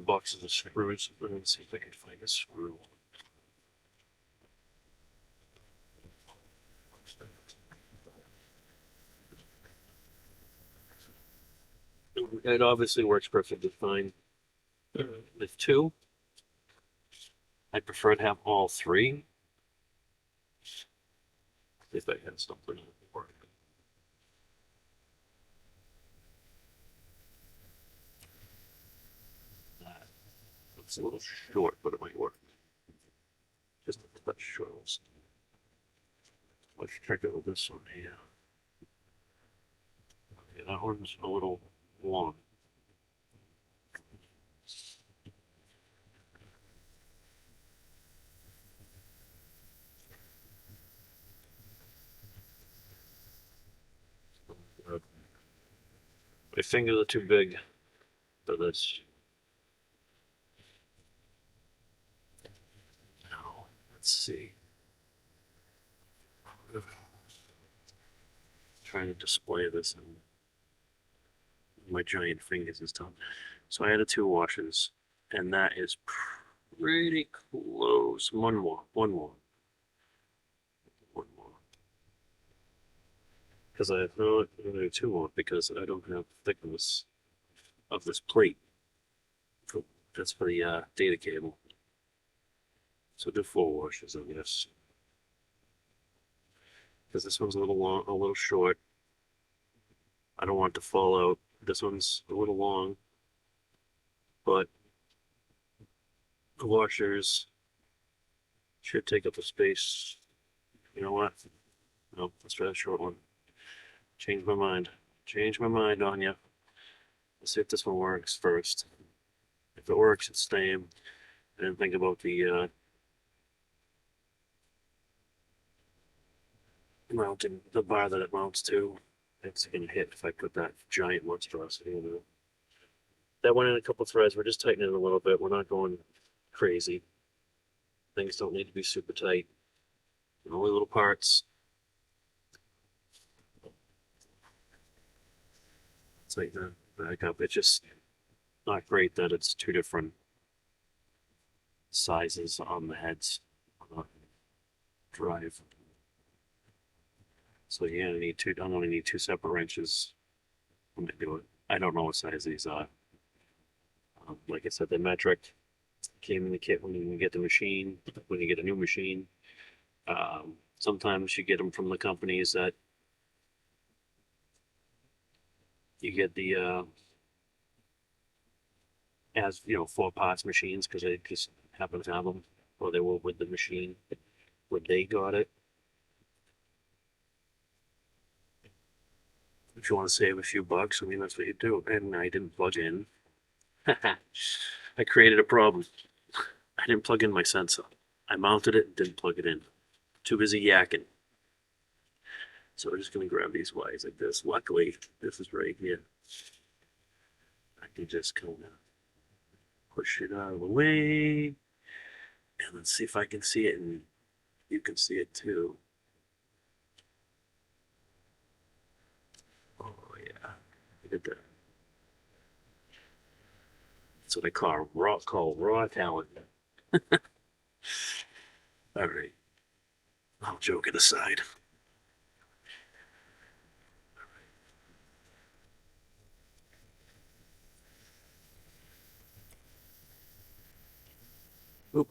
boxes of screws. Let me see if I can find a screw. It obviously works perfectly fine with two. I prefer to have all three. If I had something that would work. It's a little short, but it might work. Just a touch short. Let's check out this one here. Okay, that one's a little long. My fingers are too big for this. Now, let's see. Trying to display this in my giant fingers and stuff. So I added 2 washers, and that is pretty close. One more. Because I have no, 2 more because I don't have thickness of this plate. That's for the data cable. So do 4 washers, I guess. Because this one's a little long, a little short. I don't want it to fall out. This one's a little long, but the washers should take up the space. You know what? No, let's try a short one. Change my mind. Change my mind on you. Let's see if this one works first. If it works, it's staying. I didn't think about the mounting, the bar that it mounts to. It's gonna hit if I put that giant monstrosity in it. That went in a couple threads. We're just tightening it a little bit. We're not going crazy. Things don't need to be super tight. Only little parts. Tighten that back up. It's just not great that it's 2 different sizes on the heads on the drive. So yeah, I only need 2 separate wrenches when I do it. I don't know what size these are. Like I said, they're metric. Came in the kit when you get the machine, when you get a new machine. Sometimes you get them from the companies that you get the as 4 parts machines because they just happen to have them, or they were with the machine when they got it. If you want to save a few bucks, I mean, that's what you do. And I didn't plug in. I created a problem. I didn't plug in my sensor. I mounted it and didn't plug it in. Too busy yakking. So we're just going to grab these wires like this. Luckily, this is right here. I can just kind of push it out of the way. And let's see if I can see it and you can see it too. Oh yeah, look at that. That's what I call raw talent. All right. I'll joke it aside. Oop,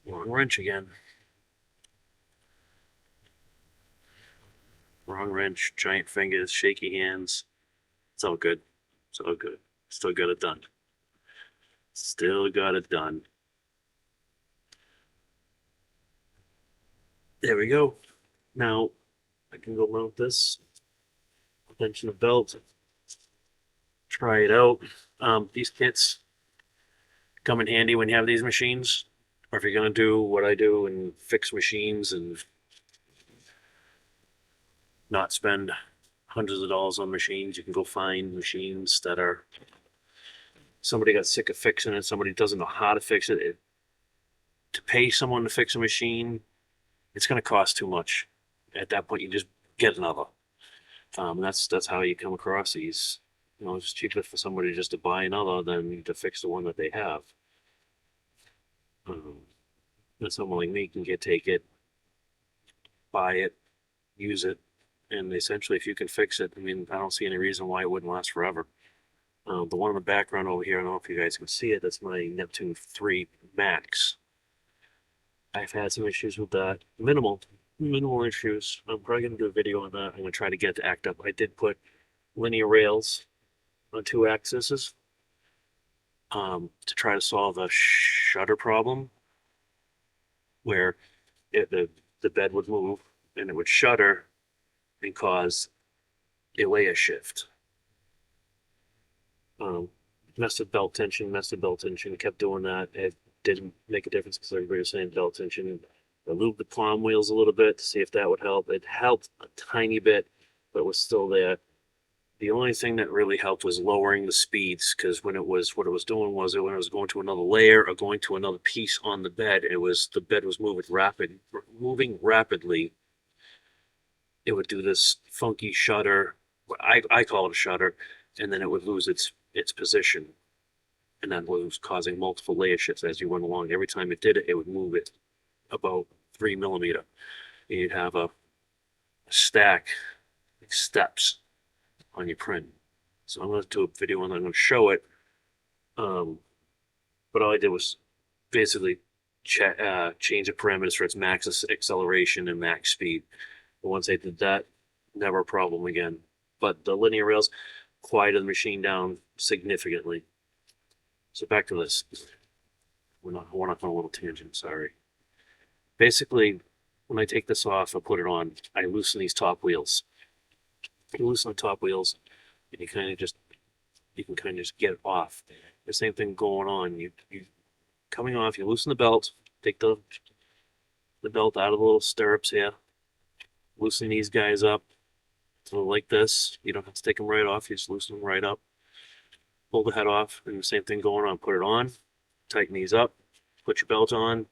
wrong wrench again. Wrong wrench, giant fingers, shaky hands. It's all good. It's all good. Still got it done. Still got it done. There we go. Now I can go mount this. Tension the belt. Try it out. These kits come in handy when you have these machines, or if you're gonna do what I do and fix machines and not spend hundreds of dollars on machines. You can go find machines that are somebody got sick of fixing it, somebody doesn't know how to fix it. To pay someone to fix a machine, it's going to cost too much. At that point, you just get another. That's how you come across these You know, it's cheaper for somebody just to buy another than to fix the one that they have. And someone like me can take it, buy it, use it, and essentially, if you can fix it, I mean, I don't see any reason why it wouldn't last forever. The one in the background over here, I don't know if you guys can see it, that's my Neptune 3 Max. I've had some issues with that. Minimal issues. I'm probably going to do a video on that. I'm going to try to get it to act up. I did put linear rails on 2 axes to try to solve a shutter problem where the bed would move and it would shutter and cause a layer shift. Messed with belt tension, kept doing that. It didn't make a difference because everybody was saying belt tension. I lubed the palm wheels a little bit to see if that would help. It helped a tiny bit, but it was still there. The only thing that really helped was lowering the speeds, because what it was doing was when it was going to another layer or going to another piece on the bed, the bed was moving rapidly. It would do this funky shutter. I call it a shutter, and then it would lose its position, and that was causing multiple layer shifts as you went along. Every time it did it, it would move it about 3 millimeter. And you'd have a stack, like steps, on your print. So I'm going to do a video and I'm going to show it. But all I did was basically change the parameters for its max acceleration and max speed. But once I did that, never a problem again. But the linear rails quieted the machine down significantly. So back to this. We're not on a little tangent, sorry. Basically, when I take this off, I put it on, I loosen these top wheels. You loosen the top wheels, and you can kind of just get it off. The same thing going on. You coming off, you loosen the belt, take the belt out of the little stirrups here, loosen these guys up, so like this. You don't have to take them right off, you just loosen them right up. Pull the head off, and the same thing going on. Put it on, tighten these up, put your belt on,